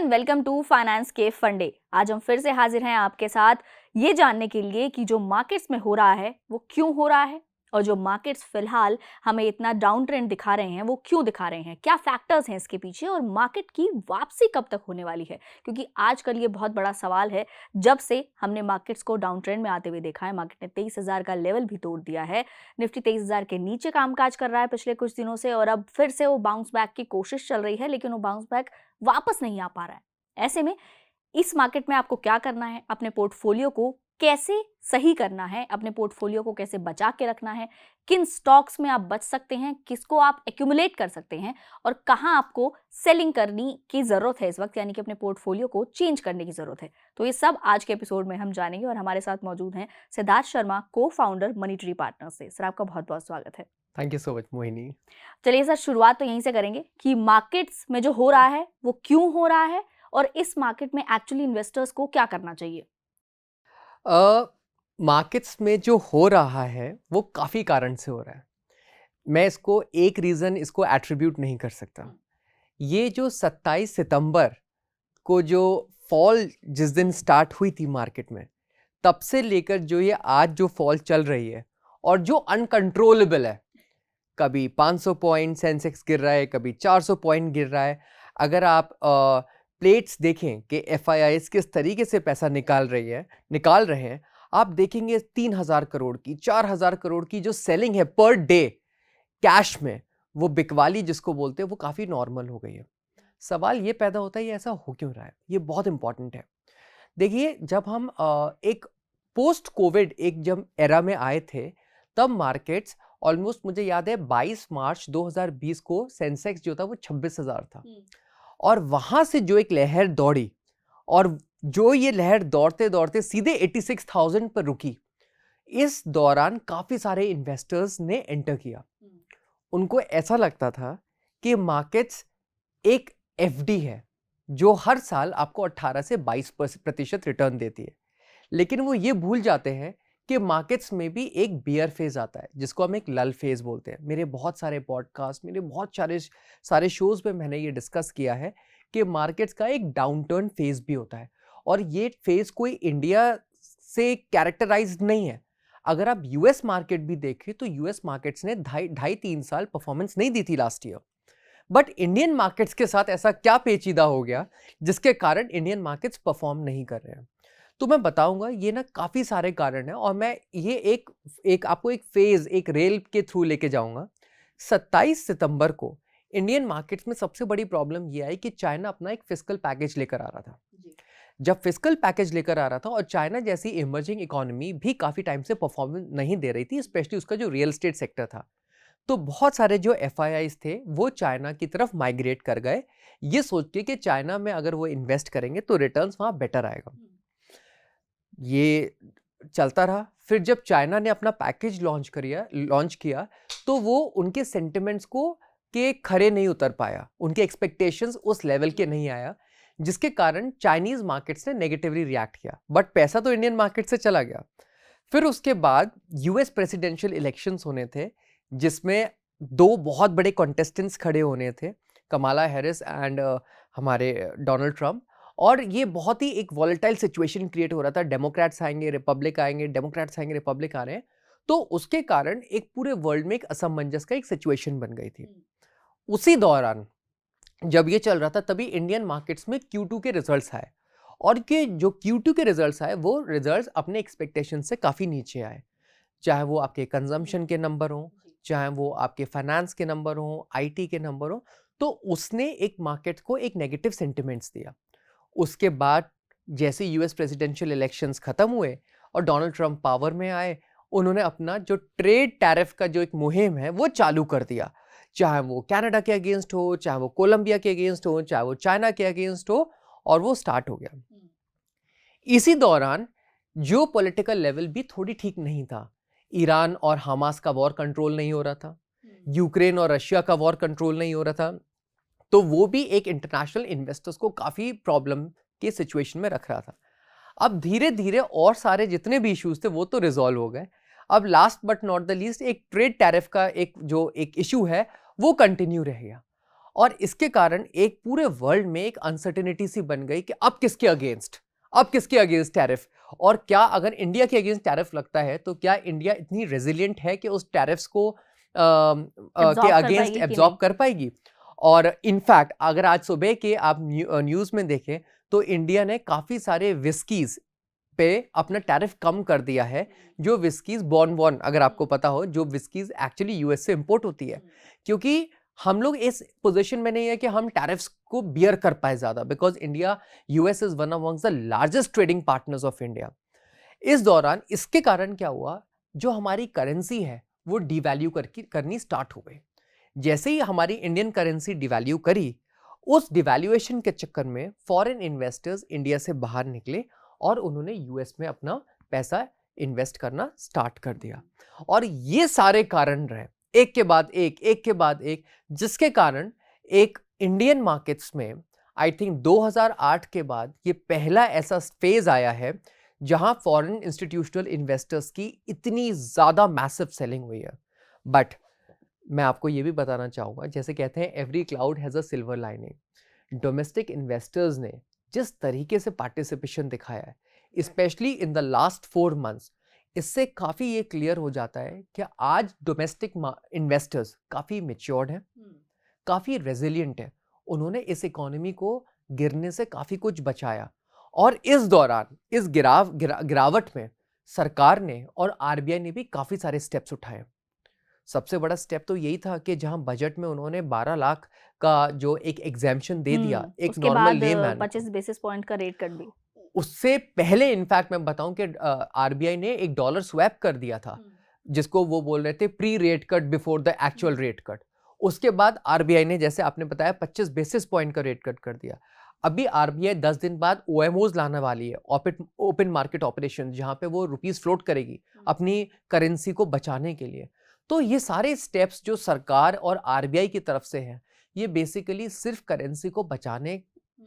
And welcome to finance के फंडे। आज हम फिर से हाजिर हैं आपके साथ ये जानने के लिए कि जो मार्केट्स में हो रहा है वो क्यों हो रहा है और जो मार्केट्स फिलहाल हमें इतना डाउन ट्रेंड दिखा रहे हैं वो क्यों दिखा रहे हैं, क्या फैक्टर्स हैं इसके पीछे और मार्केट की वापसी कब तक होने वाली है। क्योंकि आजकल ये बहुत बड़ा सवाल है। जब से हमने मार्केट्स को डाउन ट्रेंड में आते हुए देखा है, मार्केट ने 23,000 का लेवल भी तोड़ दिया है। निफ्टी 23,000 के नीचे कामकाज कर रहा है पिछले कुछ दिनों से और अब फिर से वो बाउंस बैक की कोशिश चल रही है, लेकिन वो बाउंस बैक वापस नहीं आ पा रहा है। ऐसे में इस मार्केट में आपको क्या करना है, अपने पोर्टफोलियो को कैसे सही करना है, अपने पोर्टफोलियो को कैसे बचा के रखना है, किन स्टॉक्स में आप बच सकते हैं, किसको आप एक्यूमुलेट कर सकते हैं और कहां आपको सेलिंग करने की जरूरत है इस वक्त, यानी कि अपने पोर्टफोलियो को चेंज करने की जरूरत है। तो ये सब आज के एपिसोड में हम जानेंगे और हमारे साथ मौजूद हैं सिद्धार्थ शर्मा, को फाउंडर मनी ट्री पार्टनर्स से। सर, आपका बहुत बहुत स्वागत है। Thank you so much Mohini. चलिए सर, शुरुआत तो यहीं से करेंगे कि मार्केट्स में जो हो रहा है वो क्यों हो रहा है और इस मार्केट में एक्चुअली इन्वेस्टर्स को क्या करना चाहिए। मार्केट्स में जो हो रहा है वो काफ़ी कारण से हो रहा है। मैं इसको एक रीज़न इसको एट्रीब्यूट नहीं कर सकता। ये जो 27 सितंबर को जो फॉल जिस दिन स्टार्ट हुई थी मार्केट में, तब से लेकर जो ये आज जो फॉल चल रही है और जो अनकंट्रोलेबल है, कभी 500 पॉइंट सेंसेक्स गिर रहा है, कभी 400 पॉइंट गिर रहा है। अगर आप प्लेट्स देखें कि एफआईआईज किस तरीके से पैसा निकाल रहे हैं, आप देखेंगे 3,000 करोड़ की, 4,000 करोड़ की जो सेलिंग है पर डे कैश में, वो बिकवाली जिसको बोलते हैं, वो काफ़ी नॉर्मल हो गई है। सवाल ये पैदा होता है ये ऐसा हो क्यों रहा है। ये बहुत इंपॉर्टेंट है। देखिए, जब हम एक पोस्ट कोविड एक जब एरा में आए थे, तब मार्केट्स ऑलमोस्ट, मुझे याद है 22 मार्च 2020 को सेंसेक्स जो था वो 26,000 था और वहां से जो एक लहर दौड़ी और जो ये लहर दौड़ते दौड़ते सीधे 86,000 पर रुकी। इस दौरान काफी सारे इन्वेस्टर्स ने एंटर किया। उनको ऐसा लगता था कि मार्केट्स एक एफडी है जो हर साल आपको 18 से 22% रिटर्न देती है, लेकिन वो ये भूल जाते हैं कि मार्केट्स में भी एक बियर फेज आता है जिसको हम एक लल फेज बोलते हैं। मेरे बहुत सारे पॉडकास्ट, मेरे बहुत सारे शोज में मैंने ये डिस्कस किया है कि मार्केट्स का एक डाउनटर्न फेज भी होता है और ये फेज कोई इंडिया से कैरेक्टराइज्ड नहीं है। अगर आप यूएस मार्केट भी देखें तो यूएस मार्केट्स ने 2.5-3 साल परफॉर्मेंस नहीं दी थी last year, but Indian markets के साथ ऐसा क्या पेचीदा हो गया जिसके कारण इंडियन मार्केट्स परफॉर्म नहीं कर रहे हैं। तो मैं बताऊंगा ये ना काफ़ी सारे कारण हैं और मैं ये एक आपको एक फेज, एक रेल के थ्रू लेके जाऊंगा। 27 सितंबर को इंडियन मार्केट्स में सबसे बड़ी प्रॉब्लम ये आई कि चाइना अपना एक फिस्कल पैकेज लेकर आ रहा था। जब फिस्कल पैकेज लेकर आ रहा था और चाइना जैसी इमर्जिंग इकोनॉमी भी काफ़ी टाइम से परफॉर्मेंस नहीं दे रही थी, स्पेशली उसका जो रियल एस्टेट सेक्टर था, तो बहुत सारे जो एफआईआईज थे वो चाइना की तरफ माइग्रेट कर गए, ये सोच के कि चाइना में अगर वो इन्वेस्ट करेंगे तो रिटर्न्स वहाँ बेटर आएगा। ये चलता रहा। फिर जब चाइना ने अपना पैकेज लॉन्च किया तो वो उनके सेंटिमेंट्स को के खरे नहीं उतर पाया, उनके एक्सपेक्टेशंस उस लेवल के नहीं आया, जिसके कारण चाइनीज मार्केट्स ने नेगेटिवली रिएक्ट किया, बट पैसा तो इंडियन मार्केट से चला गया। फिर उसके बाद यूएस प्रेसिडेंशियल इलेक्शंस होने थे जिसमें दो बहुत बड़े कॉन्टेस्टेंट्स खड़े होने थे, कमाला हैरिस एंड हमारे डोनाल्ड ट्रंप, और ये बहुत ही एक वॉलेटाइल सिचुएशन क्रिएट हो रहा था। डेमोक्रेट्स आएंगे, रिपब्लिक आएंगे, डेमोक्रेट्स आएंगे, रिपब्लिक आ रहे हैं, तो उसके कारण एक पूरे वर्ल्ड में एक असमंजस का एक सिचुएशन बन गई थी। उसी दौरान जब ये चल रहा था तभी इंडियन मार्केट्स में Q2 के रिजल्ट्स आए और कि जो Q2 के रिजल्ट्स आए वो रिजल्ट्स अपने एक्सपेक्टेशन से काफ़ी नीचे आए, चाहे वो आपके कंजम्पशन के नंबर हों, चाहे वो आपके फाइनेंस के नंबर हों, आईटी के नंबर हों, तो उसने एक मार्केट को एक नेगेटिव सेंटिमेंट्स दिया। उसके बाद जैसे यूएस प्रेसिडेंशियल इलेक्शंस खत्म हुए और डोनाल्ड ट्रंप पावर में आए, उन्होंने अपना जो ट्रेड टैरिफ का जो एक मुहिम है वो चालू कर दिया, चाहे वो कनाडा के अगेंस्ट हो, चाहे वो कोलंबिया के अगेंस्ट हो, चाहे वो चाइना के अगेंस्ट हो, और वो स्टार्ट हो गया। इसी दौरान जो पॉलिटिकल लेवल भी थोड़ी ठीक नहीं था। ईरान और हमास का वॉर कंट्रोल नहीं हो रहा था, यूक्रेन और रशिया का वॉर कंट्रोल नहीं हो रहा था, तो वो भी एक इंटरनेशनल इन्वेस्टर्स को काफ़ी प्रॉब्लम के सिचुएशन में रख रहा था। अब धीरे धीरे और सारे जितने भी इश्यूज थे वो तो रिजॉल्व हो गए। अब last but not the least एक ट्रेड टैरिफ का एक इशू है वो कंटिन्यू रह गया। और इसके कारण एक पूरे वर्ल्ड में एक अनसर्टेनिटी सी बन गई कि अब किसके अगेंस्ट टैरिफ, और क्या अगर इंडिया के अगेंस्ट टैरिफ लगता है तो क्या इंडिया इतनी रेजिलिएंट है कि उस टैरिफ्स को के अगेंस्ट एब्जॉर्ब कर पाएगी। और इनफैक्ट अगर आज सुबह के आप न्यूज़ में देखें तो इंडिया ने काफ़ी सारे विस्कीज़ पे अपना टैरिफ कम कर दिया है, जो विस्कीज़ बॉर्न अगर आपको पता हो, जो विस्कीज़ एक्चुअली यूएस से इंपोर्ट होती है, क्योंकि हम लोग इस पोजीशन में नहीं है कि हम टैरिफ्स को बियर कर पाए ज़्यादा, because India US is one amongst the largest trading partners of India. इस दौरान इसके कारण क्या हुआ, जो हमारी करेंसी है वो डिवैल्यू करनी स्टार्ट हो गई। जैसे ही हमारी इंडियन करेंसी डिवैल्यू करी, उस डिवैल्यूएशन के चक्कर में फॉरेन इन्वेस्टर्स इंडिया से बाहर निकले और उन्होंने यूएस में अपना पैसा इन्वेस्ट करना स्टार्ट कर दिया। और ये सारे कारण रहे एक के बाद एक, जिसके कारण एक इंडियन मार्केट्स में आई थिंक 2008 के बाद ये पहला ऐसा फेज आया है जहां फॉरेन इंस्टीट्यूशनल इन्वेस्टर्स की इतनी ज़्यादा मैसिव सेलिंग हुई है। बट मैं आपको ये भी बताना चाहूँगा, जैसे कहते हैं every cloud has a silver lining, domestic investors ने जिस तरीके से पार्टिसिपेशन दिखाया है specially in the last 4 months, इससे काफ़ी ये क्लियर हो जाता है कि आज डोमेस्टिक इन्वेस्टर्स काफ़ी मैच्योर्ड हैं, काफ़ी रेजिलिएंट हैं। उन्होंने इस इकोनॉमी को गिरने से काफ़ी कुछ बचाया। और इस दौरान इस गिरावट में सरकार ने और आरबीआई ने भी काफ़ी सारे स्टेप्स उठाए। सबसे बड़ा स्टेप तो यही था कि जहां बजट में उन्होंने 12 लाख का जो एक एग्जेम्पशन दे दिया एक नॉर्मल लेमैन, 25 बेसिस पॉइंट का रेट कट भी। उससे पहले इनफैक्ट मैं बताऊं कि आरबीआई ने एक डॉलर स्वैप कर दिया था, जिसको वो बोल रहे थे pre rate cut before the actual rate cut. उसके बाद आरबीआई ने, जैसे आपने बताया, 25 बेसिस पॉइंट का रेट कट कर दिया। अभी आरबीआई 10 दिन बाद ओएमओज लाने वाली है, ओपन मार्केट ऑपरेशन, जहां पे वो रुपीस फ्लोट करेगी अपनी करेंसी को बचाने के लिए। तो ये सारे स्टेप्स जो सरकार और आरबीआई की तरफ से हैं, ये बेसिकली सिर्फ करेंसी को बचाने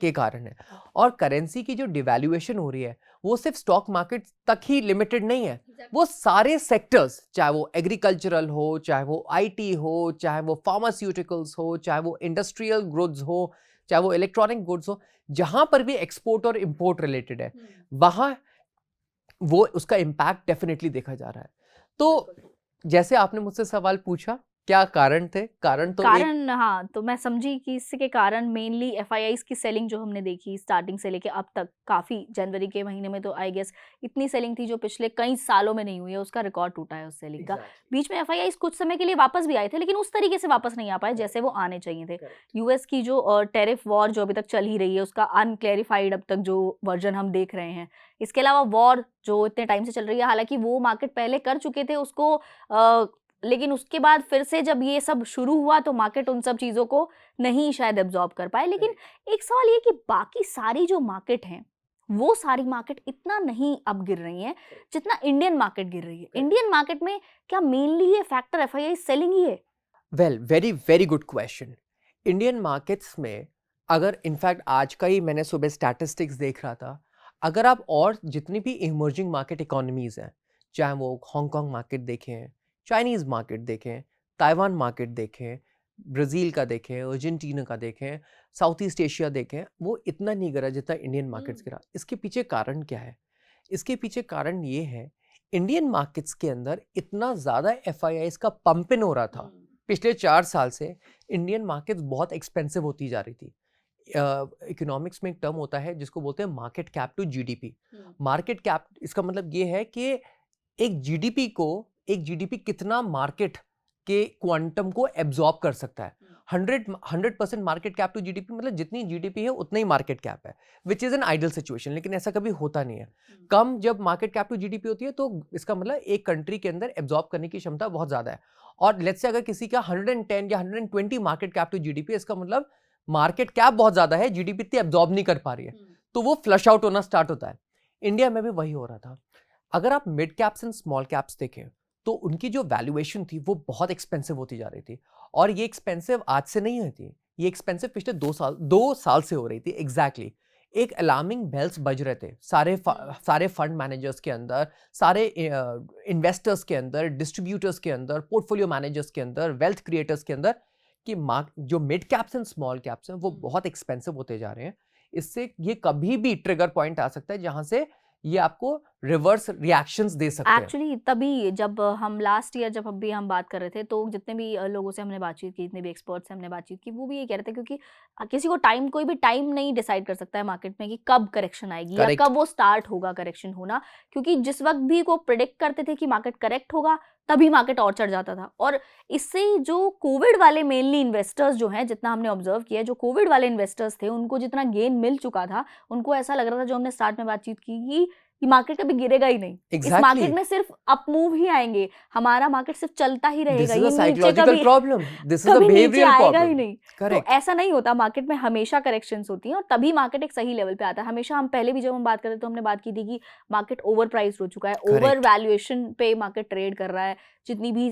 के कारण है। और करेंसी की जो डिवैल्यूएशन हो रही है वो सिर्फ स्टॉक मार्केट तक ही लिमिटेड नहीं है, वो सारे सेक्टर्स, चाहे वो एग्रीकल्चरल हो, चाहे वो आईटी हो, चाहे वो फार्मास्यूटिकल्स हो, चाहे वो इंडस्ट्रियल गुड्स हो, चाहे वो इलेक्ट्रॉनिक गुड्स हो, जहां पर भी एक्सपोर्ट और इंपोर्ट रिलेटेड है, वहां वो उसका इम्पैक्ट डेफिनेटली देखा जा रहा है। तो जैसे आपने मुझसे सवाल पूछा क्या कारण थे, हाँ, तो मैं समझी कि इसके कारण मेनली एफआईआईज की सेलिंग जो हमने देखी स्टार्टिंग से लेके अब तक, काफी जनवरी के महीने में तो आई गेस इतनी सेलिंग थी जो पिछले कई सालों में नहीं हुई है, उसका रिकॉर्ड टूटा है उस सेलिंग का। बीच में एफआईआईज कुछ समय के लिए वापस भी आए थे, लेकिन उस तरीके से वापस नहीं आ पाए जैसे वो आने चाहिए थे। यूएस की जो टेरिफ वॉर जो अभी तक चल ही रही है, उसका अनक्लैरिफाइड अब तक जो वर्जन हम देख रहे हैं। इसके अलावा वॉर जो इतने टाइम से चल रही है, हालांकि वो मार्केट पहले कर चुके थे उसको, लेकिन उसके बाद फिर से जब ये सब शुरू हुआ तो मार्केट उन सब चीज़ों को नहीं शायद एब्जॉर्ब कर पाए। लेकिन एक सवाल ये कि बाकी सारी जो मार्केट हैं, वो सारी मार्केट इतना नहीं अब गिर रही हैं जितना इंडियन मार्केट गिर रही है। इंडियन मार्केट में क्या मेनली ये फैक्टर एफआईआई सेलिंग ही है? Well, very very good question. Indian markets में अगर इनफैक्ट आज का ही मैंने सुबह स्टैटिस्टिक्स देख रहा था, अगर आप और जितनी भी इमर्जिंग मार्केट इकोनॉमीज हैं, चाहे वो हांगकांग मार्केट देखें, चाइनीज़ मार्केट देखें, ताइवान मार्केट देखें, ब्राज़ील का देखें, अर्जेंटीना का देखें, साउथ ईस्ट एशिया देखें, वो इतना नहीं गिरा जितना इंडियन मार्केट्स गिरा। इसके पीछे कारण क्या है? इसके पीछे कारण ये है, इंडियन मार्केट्स के अंदर इतना ज़्यादा एफआईआईज़ का पंप इन हो रहा था। पिछले 4 साल से इंडियन मार्केट्स बहुत एक्सपेंसिव होती जा रही थी। इकोनॉमिक्स में एक टर्म होता है जिसको बोलते हैं market cap to GDP. Market cap, इसका मतलब ये है कि एक जीडीपी कितना मार्केट के क्वांटम को एब्जॉर्ब कर सकता है। 100% मार्केट कैप टू जीडीपी मतलब जितनी जीडीपी है उतना ही मार्केट कैप है, which is an ideal situation, लेकिन ऐसा कभी होता नहीं है। कम जब मार्केट कैप टू जीडीपी होती है तो इसका मतलब एक कंट्री के अंदर एब्जॉर्ब करने की क्षमता बहुत ज्यादा है। और लेट्स से अगर किसी का 110 या 120 मार्केट कैप टू जीडीपी, इसका मतलब मार्केट कैप बहुत ज्यादा है, जीडीपी इतनी एब्जॉर्ब नहीं कर पा रही है, तो वो फ्लश आउट होना स्टार्ट होता है। इंडिया में भी वही हो रहा था। अगर आप mid caps and small caps देखें तो उनकी जो वैल्यूएशन थी वो बहुत एक्सपेंसिव होती जा रही थी। और ये एक्सपेंसिव आज से नहीं हुई थी, ये एक्सपेंसिव पिछले 2 साल से हो रही थी। एग्जैक्टली एक अलार्मिंग बेल्स बज रहे थे सारे फंड मैनेजर्स के अंदर, सारे इन्वेस्टर्स के अंदर, डिस्ट्रीब्यूटर्स के अंदर, पोर्टफोलियो मैनेजर्स के अंदर, वेल्थ क्रिएटर्स के अंदर, कि जो mid caps and small caps हैं वो बहुत एक्सपेंसिव होते जा रहे हैं। इससे ये कभी भी ट्रिगर पॉइंट आ सकता है जहां से ये आपको रिवर्स रिएक्शंस दे सकते हैं। एक्चुअली तभी जब हम लास्ट ईयर जब अभी हम बात कर रहे थे, तो जितने भी लोगों से हमने बातचीत की, जितने भी एक्सपर्ट्स से हमने बातचीत की, वो भी ये कह रहे थे, क्योंकि किसी को कोई भी टाइम नहीं डिसाइड कर सकता है मार्केट में कि कब करेक्शन आएगी या Correct. कब वो स्टार्ट होगा करेक्शन होना, क्योंकि जिस वक्त भी को प्रिडिक्ट करते थे कि मार्केट करेक्ट होगा, तभी मार्केट और चढ़ जाता था। और इससे जो कोविड वाले मेनली इन्वेस्टर्स जो हैं, जितना हमने ऑब्जर्व किया है, जो कोविड वाले इन्वेस्टर्स थे, उनको जितना गेन मिल चुका था, उनको ऐसा लग रहा था, जो हमने स्टार्ट में बातचीत की, कि मार्केट कभी गिरेगा ही नहीं। इस Exactly. मार्केट में सिर्फ अप मूव ही आएंगे, हमारा मार्केट सिर्फ चलता ही This रहेगा, is ये a नीचे psychological कभी problem. This is a कभी नीचे behavioral आएगा ही problem. नहीं। तो Correct. ऐसा नहीं होता, मार्केट में हमेशा करेक्शंस होती हैं और तभी मार्केट एक सही लेवल पे आता है। हमेशा हम पहले भी जब हम बात करते तो हमने बात की थी कि मार्केट ओवर प्राइस हो चुका है, ओवर Correct. वैल्यूएशन पे मार्केट ट्रेड कर रहा है। जितनी भी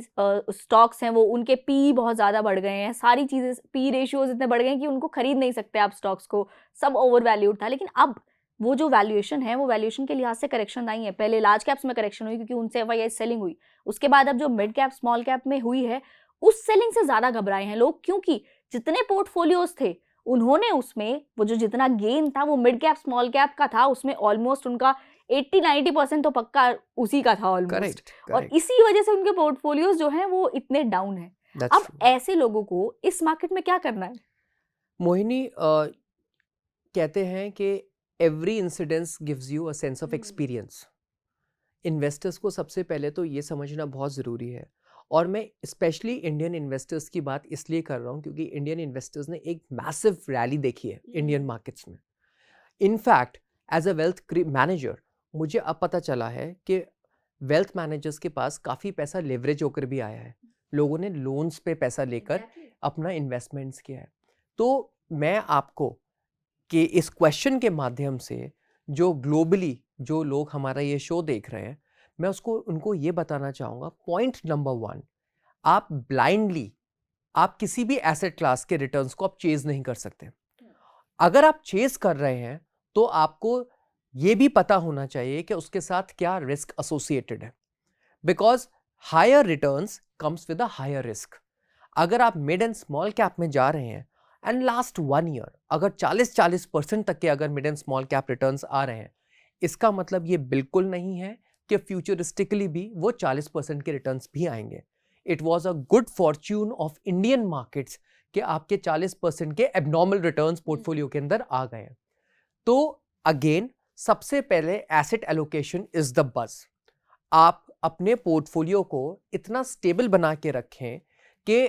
स्टॉक्स हैं वो उनके पी बहुत ज़्यादा बढ़ गए हैं, सारी चीज़ें पी रेशियोज इतने बढ़ गए हैं कि उनको खरीद नहीं सकते आप स्टॉक्स को, सब ओवर वैल्यूड था। लेकिन अब वो जो वैल्यूएशन है, वो वैल्यूएशन के लिहाज से करेक्शन आई है। पहले लार्ज कैप्स में करेक्शन हुई क्योंकि उनसे एफआईआई सेलिंग हुई, उसके बाद अब जो मिड कैप स्मॉल कैप में हुई है, उस सेलिंग से ज़्यादा घबराए हैं लोग, क्योंकि जितने पोर्टफोलियोज थे उन्होंने उसमें वो जो जितना गेन था वो मिड कैप स्मॉल कैप का था, उसमें ऑलमोस्ट उनका 80-90% तो पक्का उसी का था ऑलमोस्ट। Correct. और Correct. इसी वजह से उनके पोर्टफोलियोज जो हैं वो इतने डाउन हैं। That's अब true. ऐसे लोगों को इस मार्केट में क्या करना है? मोहिनी, कहते हैं कि every incidence gives you a sense of experience. Investors को सबसे पहले तो ये समझना बहुत ज़रूरी है, और मैं स्पेशली इंडियन इन्वेस्टर्स की बात इसलिए कर रहा हूँ क्योंकि इंडियन इन्वेस्टर्स ने एक मैसिव रैली देखी है इंडियन मार्केट्स में। In fact as a wealth manager मुझे अब पता चला है कि वेल्थ मैनेजर्स के पास काफ़ी पैसा लेवरेज होकर भी आया है। लोगों ने लोन्स पे पैसा लेकर अपना इन्वेस्टमेंट्स किया है। तो मैं आपको कि इस क्वेश्चन के माध्यम से जो ग्लोबली जो लोग हमारा ये शो देख रहे हैं, मैं उनको ये बताना चाहूँगा, पॉइंट नंबर 1, आप ब्लाइंडली आप किसी भी एसेट क्लास के रिटर्न्स को आप चेज नहीं कर सकते। अगर आप चेज कर रहे हैं तो आपको ये भी पता होना चाहिए कि उसके साथ क्या रिस्क एसोसिएटेड है, because higher returns comes with a higher risk. अगर आप मिड एंड स्मॉल कैप में जा रहे हैं एंड लास्ट 1 ईयर अगर 40% तक के अगर mid and small cap returns आ रहे हैं, इसका मतलब ये बिल्कुल नहीं है कि फ्यूचरिस्टिकली भी वो 40% के रिटर्न्स भी आएंगे। It was a good Fortune of Indian markets कि आपके 40% के एबनॉर्मल रिटर्न्स पोर्टफोलियो के अंदर आ गए हैं। तो अगेन सबसे पहले एसेट एलोकेशन इज द बज। आप अपने पोर्टफोलियो को इतना स्टेबल बना के रखें कि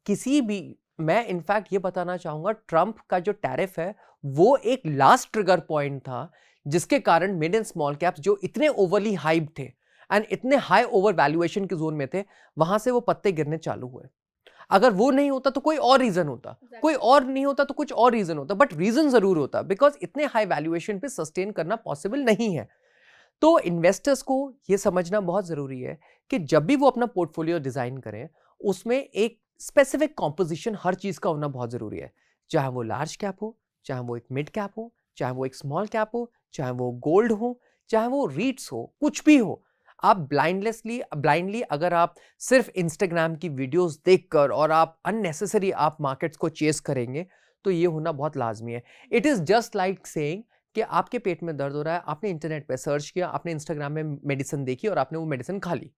किसी भी, मैं इनफैक्ट ये बताना चाहूंगा, ट्रंप का जो टैरिफ है वो एक लास्ट ट्रिगर पॉइंट था जिसके कारण मिड एंड स्मॉल कैप्स जो इतने ओवरली हाइप थे एंड इतने हाई ओवर वैल्यूएशन के जोन में थे, वहां से वो पत्ते गिरने चालू हुए। अगर वो नहीं होता तो कोई और रीजन होता, कोई और नहीं होता तो कुछ और रीजन होता, बट रीजन जरूर होता, बिकॉज इतने हाई वैल्यूएशन पे सस्टेन करना पॉसिबल नहीं है। तो इन्वेस्टर्स को ये समझना बहुत जरूरी है कि जब भी वो अपना पोर्टफोलियो डिजाइन करें, उसमें एक स्पेसिफिक कॉम्पोजिशन हर चीज का होना बहुत जरूरी है। चाहे वो लार्ज कैप हो, चाहे वो एक मिड कैप हो, चाहे वो एक स्मॉल कैप हो, चाहे वो गोल्ड हो, चाहे वो रीट्स हो, कुछ भी हो। आप ब्लाइंडली अगर आप सिर्फ इंस्टाग्राम की वीडियोस देखकर और आप अननेसेसरी आप मार्केट्स को चेस करेंगे, तो ये होना बहुत लाजमी है। It is just like saying कि आपके पेट में दर्द हो रहा है, आपने इंटरनेट पे सर्च किया, आपने इंस्टाग्राम में मेडिसिन देखी और आपने वो मेडिसिन खा ली।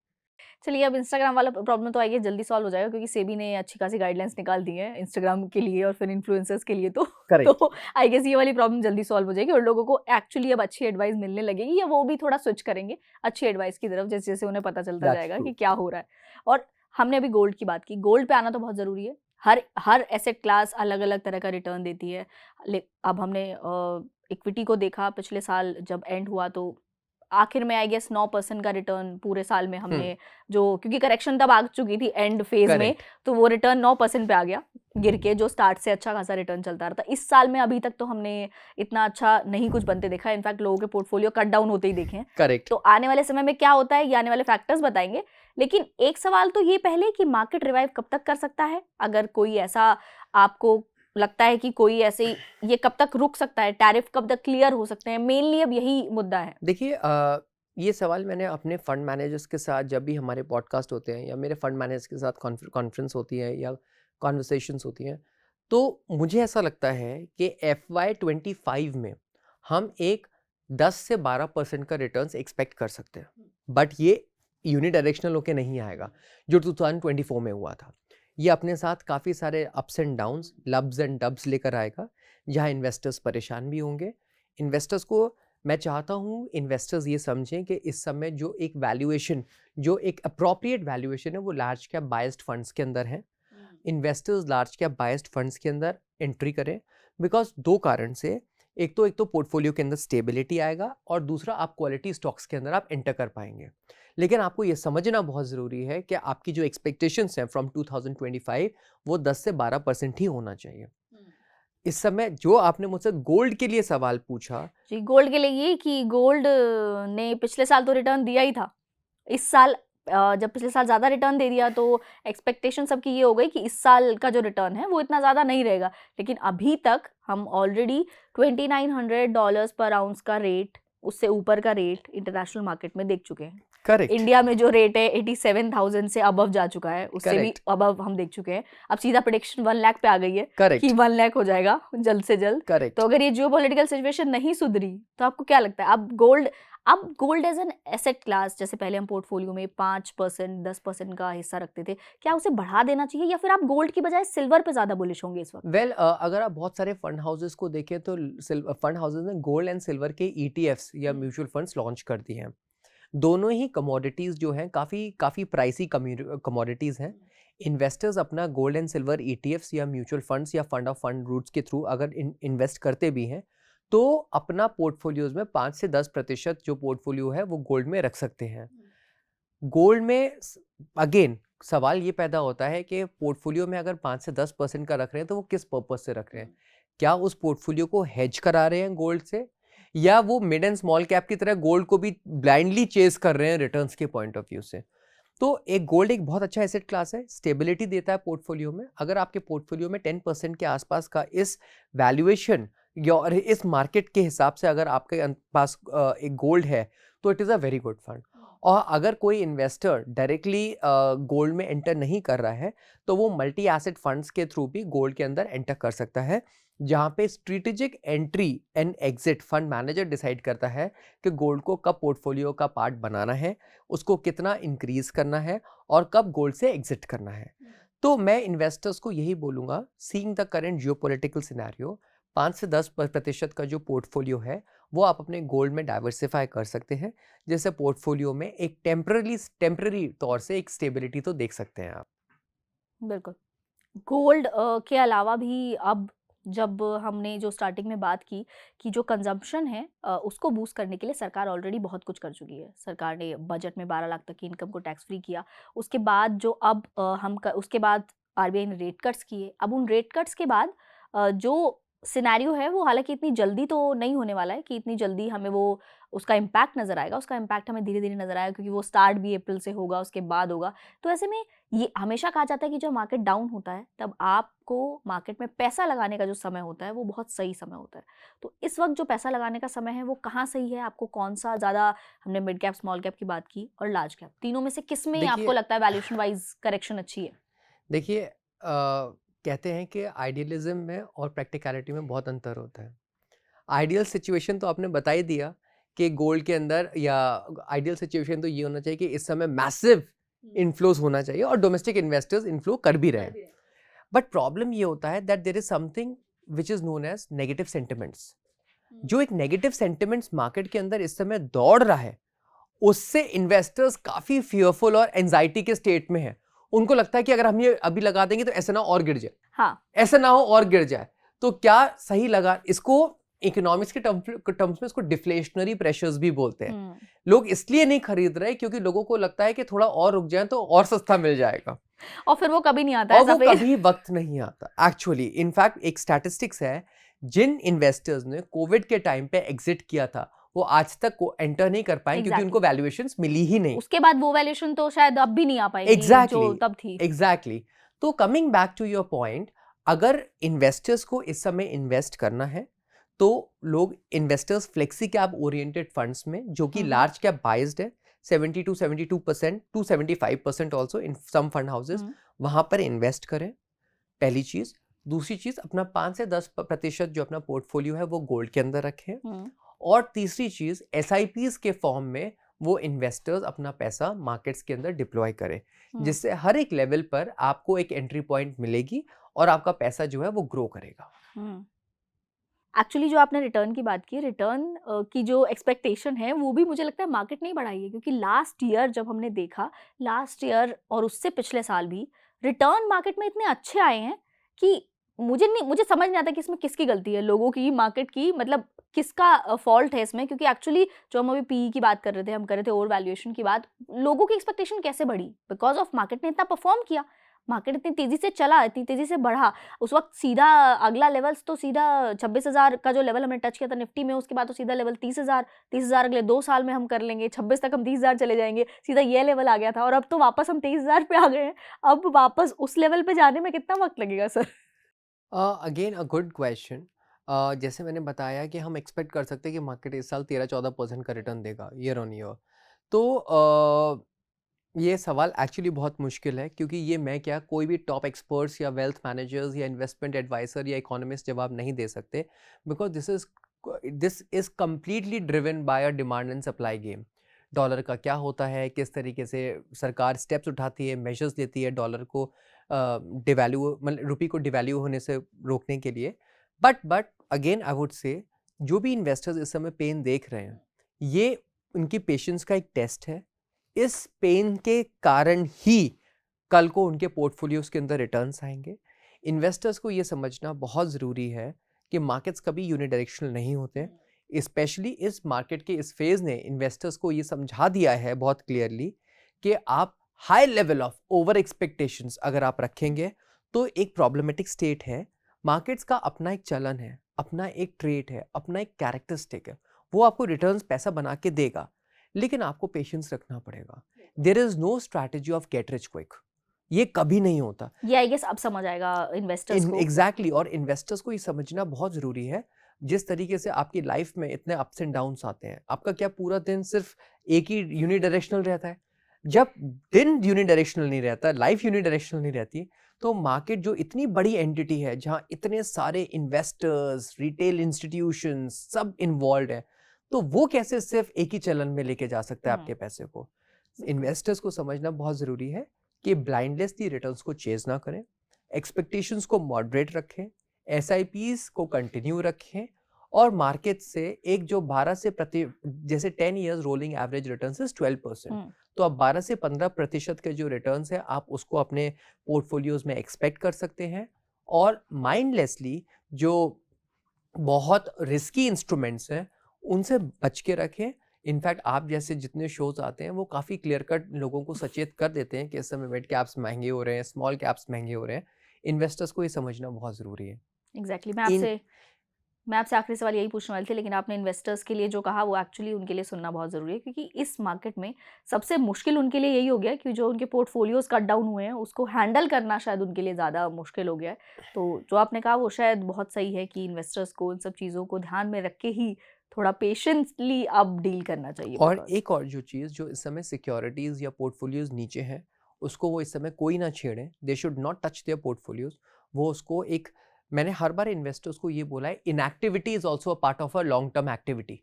चलिए, अब इंस्टाग्राम वाला प्रॉब्लम तो आइए जल्दी सॉल्व हो जाएगा, क्योंकि सेबी ने अच्छी खासी गाइडलाइंस निकाल दी है इंस्टाग्राम के लिए और फिर इन्फ्लुएंसर्स के लिए। तो आई गेस ये वाली प्रॉब्लम जल्दी सॉल्व हो जाएगी और लोगों को एक्चुअली अब अच्छी एडवाइस मिलने लगेगी, या वो भी थोड़ा स्विच करेंगे अच्छी एडवाइस की तरफ जैसे जैसे उन्हें पता चलता जाएगा कि क्या हो रहा है। और हमने अभी गोल्ड की बात की, गोल्ड पे आना तो बहुत ज़रूरी है। हर एसेट क्लास अलग अलग तरह का रिटर्न देती है। अब हमने इक्विटी को देखा, पिछले साल जब एंड हुआ तो आखिर में आई गेस 9% का रिटर्न पूरे साल में हमने, जो क्योंकि करेक्शन तब आ चुकी थी एंड फेज में, तो वो रिटर्न 9% पे आ गया गिर के, जो स्टार्ट से अच्छा खासा रिटर्न चलता रहा था। इस साल में अभी तक तो हमने इतना अच्छा नहीं कुछ बनते देखा, इनफैक्ट लोगों के पोर्टफोलियो कट डाउन होते ही देखे हैं। करेक्ट। तो आने वाले समय में क्या होता है ये आने वाले फैक्टर्स बताएंगे। लेकिन एक सवाल तो ये पहले कि मार्केट रिवाइव कब तक कर सकता है? अगर कोई ऐसा आपको लगता है कि कोई ऐसे ये कब तक रुक सकता है, टैरिफ कब तक क्लियर हो सकते हैं, मेनली अब यही मुद्दा है। देखिए, ये सवाल मैंने अपने फंड मैनेजर्स के साथ, जब भी हमारे पॉडकास्ट होते हैं या मेरे फंड मैनेजर्स के साथ कॉन्फ्रेंस होती है या कॉन्वर्सेशंस होती हैं। तो मुझे ऐसा लगता है कि FY25 में हम एक 10 से 12% का रिटर्न्स एक्सपेक्ट कर सकते हैं, बट ये यूनिडायरेक्शनल होके नहीं आएगा जो 2024 में हुआ था। ये अपने साथ काफ़ी सारे ups and downs, lubs and dubs लेकर आएगा, जहाँ इन्वेस्टर्स परेशान भी होंगे। इन्वेस्टर्स को मैं चाहता हूँ इन्वेस्टर्स ये समझें कि इस समय जो एक वैल्यूएशन, जो एक अप्रोप्रिएट वैल्यूएशन है, वो लार्ज कैप बायस्ड फंड्स के अंदर है। Investors large cap biased funds के अंदर एंट्री करें, बिकॉज दो कारण से, एक तो पोर्टफोलियो के अंदर स्टेबिलिटी आएगा, और दूसरा आप क्वालिटी स्टॉक्स के अंदर आप एंटर कर पाएंगे। लेकिन आपको ये समझना बहुत ज़रूरी है कि आपकी जो एक्सपेक्टेशंस हैं फ्रॉम 2025 वो 10 से 12% ही होना चाहिए। इस समय जो आपने मुझसे गोल्ड के लिए सवाल पूछा, जी, गोल्ड के लिए ये कि गोल्ड ने पिछले साल तो रिटर्न दिया ही था। इस साल जब पिछले साल ज़्यादा रिटर्न दे दिया तो एक्सपेक्टेशन सबकी ये हो गई कि इस साल का जो रिटर्न है वो इतना ज़्यादा नहीं रहेगा। लेकिन अभी तक हम ऑलरेडी $2900 पर आउंस का रेट, उससे ऊपर का रेट इंटरनेशनल मार्केट में देख चुके हैं। करेक्ट, इंडिया में जो रेट है 87,000 से अबव जा चुका है, उससे भी Correct. अबव हम देख चुके हैं। अब सीधा प्रेडिक्शन 1 लाख पे आ गई है करेक्ट, कि 1 लाख हो जाएगा जल्द से जल्द। करेक्ट। तो अगर ये जियोपॉलिटिकल सिचुएशन नहीं सुधरी तो आपको क्या लगता है, अब gold as an asset class, जैसे पहले हम पोर्टफोलियो में 5% 10% का हिस्सा रखते थे, क्या उसे बढ़ा देना चाहिए, या फिर आप गोल्ड की बजाय सिल्वर पे ज्यादा बुलिश होंगे इस वक्त? वेल, अगर आप बहुत सारे फंड हाउसेस को देखें तो फंड हाउसेस ने गोल्ड एंड सिल्वर के ETFs या म्यूचुअल फंड्स लॉन्च कर दिए हैं। दोनों ही कमोडिटीज़ जो हैं काफ़ी प्राइसी कमोडिटीज़ हैं। इन्वेस्टर्स अपना गोल्ड एंड सिल्वर ETFs या म्यूचुअल फंड्स या फंड ऑफ फंड रूट्स के थ्रू अगर इन्वेस्ट करते भी हैं तो अपना पोर्टफोलियोज में 5 से 10% जो पोर्टफोलियो है वो गोल्ड में रख सकते हैं। गोल्ड में अगेन सवाल ये पैदा होता है कि पोर्टफोलियो में अगर 5 से 10% का रख रहे हैं तो वो किस पर्पस से रख रहे हैं? क्या उस पोर्टफोलियो को हेज करा रहे हैं गोल्ड से, या वो मिड एंड स्मॉल कैप की तरह गोल्ड को भी ब्लाइंडली चेस कर रहे हैं रिटर्न्स के पॉइंट ऑफ व्यू से? तो एक गोल्ड एक बहुत अच्छा एसेट क्लास है, स्टेबिलिटी देता है पोर्टफोलियो में। अगर आपके पोर्टफोलियो में 10% के आसपास का इस वैल्यूएशन या इस मार्केट के हिसाब से अगर आपके पास एक गोल्ड है तो it is a very good fund. और अगर कोई इन्वेस्टर डायरेक्टली गोल्ड में एंटर नहीं कर रहा है तो वो मल्टी एसेट फंड्स के थ्रू भी गोल्ड के अंदर एंटर कर सकता है, जहाँ पे strategic entry and exit fund manager decide करता है कि गोल्ड को कब पोर्टफोलियो का पार्ट बनाना है, उसको कितना इंक्रीज करना है और कब गोल्ड से एग्जिट करना है। तो मैं इन्वेस्टर्स को यही बोलूँगा, seeing the current geopolitical scenario, 5 से 10% का जो पोर्टफोलियो है वो आप अपने गोल्ड में डाइवर्सिफाई कर सकते हैं, जैसे पोर्टफोलियो में एक टेम्पररी तौर से एक स्टेबिलिटी तो देख सकते हैं आप। बिल्कुल। गोल्ड के अलावा भी अब जब हमने जो स्टार्टिंग में बात की कि जो कंजम्पशन है उसको बूस्ट करने के लिए सरकार ऑलरेडी बहुत कुछ कर चुकी है। सरकार ने बजट में 12 लाख तक की इनकम को टैक्स फ्री किया। उसके बाद जो अब उसके बाद आरबीआई ने रेट कट्स किए। अब उन रेट कट्स के बाद जो सिनेरियो है वो हालांकि इतनी जल्दी तो नहीं होने वाला है कि इतनी जल्दी हमें वो उसका इम्पैक्ट नज़र आएगा। उसका इम्पैक्ट हमें धीरे धीरे नज़र आएगा, क्योंकि वो स्टार्ट भी अप्रैल से होगा, उसके बाद होगा। तो ऐसे में ये हमेशा कहा जाता है कि जब मार्केट डाउन होता है तब आपको मार्केट में पैसा लगाने का जो समय होता है वो बहुत सही समय होता है। तो इस वक्त जो पैसा लगाने का समय है वो कहाँ सही है? आपको कौन सा ज़्यादा, हमने मिड कैप, स्मॉल कैप की बात की और लार्ज कैप, तीनों में से किस में आपको लगता है वैल्यूएशन वाइज करेक्शन अच्छी है? देखिए, कहते हैं कि आइडियलिज्म में और प्रैक्टिकलिटी में बहुत अंतर होता है। आइडियल सिचुएशन तो आपने बता ही दिया कि गोल्ड के अंदर, या आइडियल सिचुएशन तो ये होना चाहिए कि इस समय मैसिव इनफ्लोज होना चाहिए और डोमेस्टिक इन्वेस्टर्स इनफ्लो कर भी रहे हैं। बट प्रॉब्लम ये होता है that there is something which is known as negative sentiments. जो एक नेगेटिव सेंटिमेंट्स मार्केट के अंदर इस समय दौड़ रहा है, उससे इन्वेस्टर्स काफी फियरफुल और एंजाइटी के स्टेट में है। उनको लगता है कि अगर हम ये अभी लगा देंगे तो ऐसा ना और गिर जाए, हाँ, ऐसा ना हो और गिर जाए, तो क्या सही लगा। इसको इकोनॉमिक्स के टर्म्स में इसको डिफ्लेशनरी प्रेशर्स भी बोलते हैं। लोग इसलिए नहीं खरीद रहे क्योंकि लोगों को लगता है कि थोड़ा और रुक जाए तो और सस्ता मिल जाएगा, और फिर वो कभी नहीं आता और है, वो कभी वक्त नहीं आता। एक्चुअली इनफैक्ट एक स्टैटिस्टिक्स है, जिन इन्वेस्टर्स ने कोविड के टाइम पे एग्जिट किया था वो आज तक को एंटर नहीं कर पाए क्योंकि उनको वैल्यूएशंस मिली ही नहीं। उसके बाद वो वैल्यूएशन तो शायद अब भी नहीं आ पाएगी जो तब थी। एग्जैक्टली। तो coming back to your point, अगर इन्वेस्टर्स को इस समय इन्वेस्ट करना है तो लोग investors flexi cap oriented funds में, जो कि लार्ज कैप बाइज्ड है, 70 to 72% to 75% also in some fund houses, वहां पर इन्वेस्ट करें। पहली चीज़। दूसरी चीज़, अपना 5 से 10% जो अपना पोर्टफोलियो है वो गोल्ड के अंदर रखें। और तीसरी चीज़, एसआईपीज़ के फॉर्म में वो इन्वेस्टर्स अपना पैसा मार्केट्स के अंदर डिप्लॉय करें, जिससे हर एक लेवल पर आपको एक एंट्री पॉइंट मिलेगी और आपका पैसा जो है वो ग्रो करेगा। एक्चुअली जो आपने रिटर्न की बात की, रिटर्न की जो एक्सपेक्टेशन है वो भी मुझे लगता है मार्केट नहीं बढ़ाई है, क्योंकि लास्ट ईयर जब हमने देखा, लास्ट ईयर और उससे पिछले साल भी रिटर्न मार्केट में इतने अच्छे आए हैं कि मुझे समझ नहीं आता कि इसमें किसकी गलती है, लोगों की, मार्केट की, मतलब किसका फॉल्ट है इसमें। क्योंकि एक्चुअली जो हम अभी पीई की बात कर रहे थे, हम कर रहे थे ओवर वैल्यूएशन की बात, लोगों की एक्सपेक्टेशन कैसे बढ़ी? बिकॉज ऑफ मार्केट ने इतना परफॉर्म किया, मार्केट इतनी तेजी से चला, इतनी तेजी से बढ़ा। उस वक्त सीधा अगला लेवल्स तो सीधा 26,000 का जो लेवल हमने टच किया था निफ्टी में, उसके बाद तो सीधा लेवल 30,000, 30,000 अगले 2 साल में हम कर लेंगे, 26 तक हम 30,000 चले जाएंगे, सीधा ये लेवल आ गया था। और अब तो वापस हम 23,000 पे आ गए हैं। अब वापस उस लेवल पे जाने में कितना वक्त लगेगा sir? Again a good question. जैसे मैंने बताया कि हम एक्सपेक्ट कर सकते हैं कि मार्केट इस साल 13-14% का रिटर्न देगा ईयर ऑन ईयर। तो ये सवाल एक्चुअली बहुत मुश्किल है, क्योंकि ये मैं क्या, कोई भी टॉप एक्सपर्ट्स या वेल्थ मैनेजर्स या इन्वेस्टमेंट एडवाइज़र या इकोनॉमिस्ट जवाब नहीं दे सकते, because this is completely driven by a demand and supply game. Dollar का क्या होता है, किस तरीके से सरकार स्टेप्स उठाती है, मेजर्स लेती है डॉलर को डिवैल्यू, मतलब रुपये को डिवैल्यू होने से रोकने के लिए। But again I would say, जो भी इन्वेस्टर्स इस समय पेन देख रहे हैं, ये उनकी पेशेंस का एक टेस्ट है। इस पेन के कारण ही कल को उनके पोर्टफोलियोज के अंदर रिटर्न्स आएंगे। इन्वेस्टर्स को ये समझना बहुत ज़रूरी है कि मार्केट्स कभी यूनिडायरेक्शनल नहीं होते। स्पेशली इस मार्केट के इस फेज़ ने इन्वेस्टर्स को ये समझा दिया है बहुत क्लियरली कि आप high level of over expectations अगर आप रखेंगे तो एक प्रॉब्लमेटिक स्टेट है। मार्केट्स का अपना एक चलन है, अपना एक ट्रेट है, अपना एक कैरेक्टरिस्टिक है। वो आपको रिटर्न्स पैसा बना के देगा, लेकिन आपको पेशेंस रखना पड़ेगा। There is no strategy of get rich quick, ये कभी नहीं होता। ये आई गेस अब समझ आएगा इन्वेस्टर्स को। एग्जैक्टली, और इन्वेस्टर्स को ये समझना बहुत ज़रूरी है। जिस तरीके से आपकी लाइफ में इतने अप्स एंड डाउन्स आते हैं, आपका क्या पूरा दिन सिर्फ एक ही यूनिडायरेक्शनल रहता है? जब दिन यूनिडायरेक्शनल नहीं रहता, लाइफ यूनिडायरेक्शनल नहीं रहती, तो मार्केट जो इतनी बड़ी एंटिटी है, जहाँ इतने सारे इन्वेस्टर्स, रिटेल इंस्टीट्यूशंस सब इन्वॉल्व है, तो वो कैसे सिर्फ एक ही चलन में लेके जा सकता है आपके पैसे को? इन्वेस्टर्स को समझना बहुत ज़रूरी है कि ब्लाइंडलेसली रिटर्न्स को चेज ना करें, एक्सपेक्टेशंस को मॉडरेट रखें, एसआईपीज को कंटिन्यू रखें, और मार्केट से एक जो 12 से जैसे 10 years rolling average returns is 12%, तो अब 12 से 15% के जो रिटर्न्स है आप उसको अपने पोर्टफोलियोज में एक्सपेक्ट कर सकते हैं। और माइंडलेसली जो बहुत रिस्की इंस्ट्रूमेंट्स हैं उनसे बच के रखें। इनफैक्ट आप जैसे जितने शोज आते हैं वो काफ़ी क्लियर कट लोगों को सचेत कर देते हैं कि इस समय मिड कैप्स महंगे हो रहे हैं, स्मॉल कैप्स महंगे हो रहे हैं। इन्वेस्टर्स को ये समझना बहुत ज़रूरी है। एग्जैक्टली इन मैं आपसे आखिरी सवाल यही पूछने वाली थी, लेकिन आपने इन्वेस्टर्स के लिए जो कहा वो एक्चुअली उनके लिए सुनना बहुत ज़रूरी है, क्योंकि इस मार्केट में सबसे मुश्किल उनके लिए यही हो गया है कि जो उनके पोर्टफोलियोज कट डाउन हुए हैं उसको हैंडल करना शायद उनके लिए ज़्यादा मुश्किल हो गया है। तो जो आपने कहा वो शायद बहुत सही है कि इन्वेस्टर्स को इन सब चीज़ों को ध्यान में रख के ही थोड़ा पेशेंसली अब डील करना चाहिए। और बिकॉज एक और जो चीज़, जो इस समय सिक्योरिटीज़ या पोर्टफोलियोज नीचे हैं, उसको वो इस समय कोई ना छेड़ें। They should not touch their portfolios. वो उसको एक, मैंने हर बार इन्वेस्टर्स को ये बोला है, inactivity is also a part of a long term activity.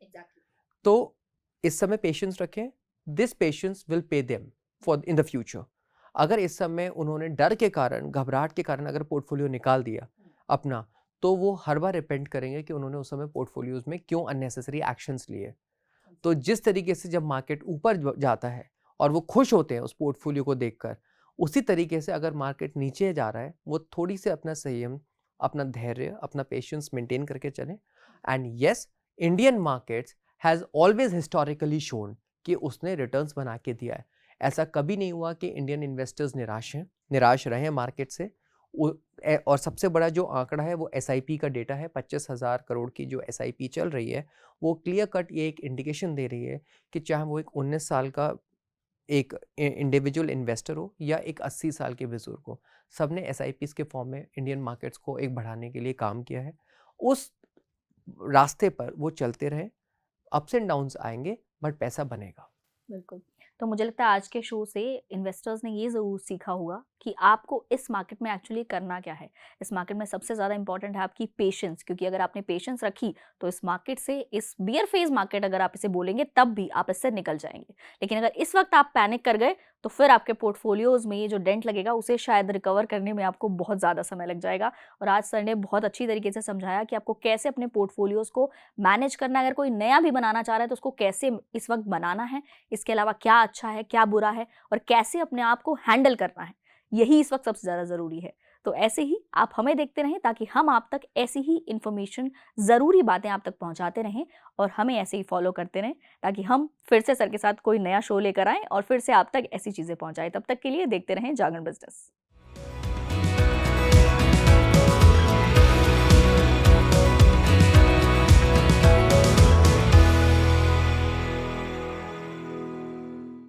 तो इस समय पेशेंस रखें, this patience will pay them for in the future. अगर इस समय उन्होंने डर के कारण, घबराहट के कारण अगर पोर्टफोलियो निकाल दिया अपना, तो वो हर बार रिपेंट करेंगे कि उन्होंने उस समय पोर्टफोलियोज में क्यों अननेसेसरी एक्शंस लिए। तो जिस तरीके से जब मार्केट ऊपर जाता है और वो खुश होते हैं उस पोर्टफोलियो को देखकर, उसी तरीके से अगर मार्केट नीचे जा रहा है, वो थोड़ी सी अपना संयम, अपना धैर्य, अपना पेशेंस मेंटेन करके चलें। And yes, Indian markets has always historically shown कि उसने रिटर्न्स बना के दिया है। ऐसा कभी नहीं हुआ कि इंडियन इन्वेस्टर्स निराश रहे हैं मार्केट से। और सबसे बड़ा जो आंकड़ा है वो एसआईपी का डेटा है। 25,000 करोड़ की जो एसआईपी चल रही है, वो क्लियर कट ये एक इंडिकेशन दे रही है कि चाहे वो एक 19 साल का एक इंडिविजुअल इन्वेस्टर हो या एक 80 साल के बुजुर्ग हो, सब ने एसआईपीज के फॉर्म में इंडियन मार्केट्स को एक बढ़ाने के लिए काम किया है। उस रास्ते पर वो चलते रहे, अप्स एंड डाउन्स आएंगे, बट पैसा बनेगा। बिल्कुल। तो मुझे लगता है आज के शो से इन्वेस्टर्स ने ये ज़रूर सीखा होगा कि आपको इस मार्केट में एक्चुअली करना क्या है। इस मार्केट में सबसे ज़्यादा इंपॉर्टेंट है आपकी पेशेंस, क्योंकि अगर आपने पेशेंस रखी तो इस मार्केट से, इस बियर फेज मार्केट अगर आप इसे बोलेंगे, तब भी आप इससे निकल जाएंगे। लेकिन अगर इस वक्त आप पैनिक कर गए तो फिर आपके पोर्टफोलियोज में ये जो डेंट लगेगा उसे शायद रिकवर करने में आपको बहुत ज़्यादा समय लग जाएगा। और आज सर ने बहुत अच्छी तरीके से समझाया कि आपको कैसे अपने पोर्टफोलियोज को मैनेज करना है। अगर कोई नया भी बनाना चाह रहा है तो उसको कैसे इस वक्त बनाना है, इसके अलावा क्या अच्छा है क्या बुरा है, और कैसे अपने आप को हैंडल करना है, यही इस वक्त सबसे ज़्यादा ज़रूरी है। तो ऐसे ही आप हमें देखते रहें ताकि हम आप तक ऐसी ही इन्फॉर्मेशन, ज़रूरी बातें आप तक पहुंचाते रहें, और हमें ऐसे ही फॉलो करते रहें ताकि हम फिर से सर के साथ कोई नया शो लेकर आएँ और फिर से आप तक ऐसी चीज़ें पहुंचाएं। तब तक के लिए देखते रहें जागरण बिजनेस।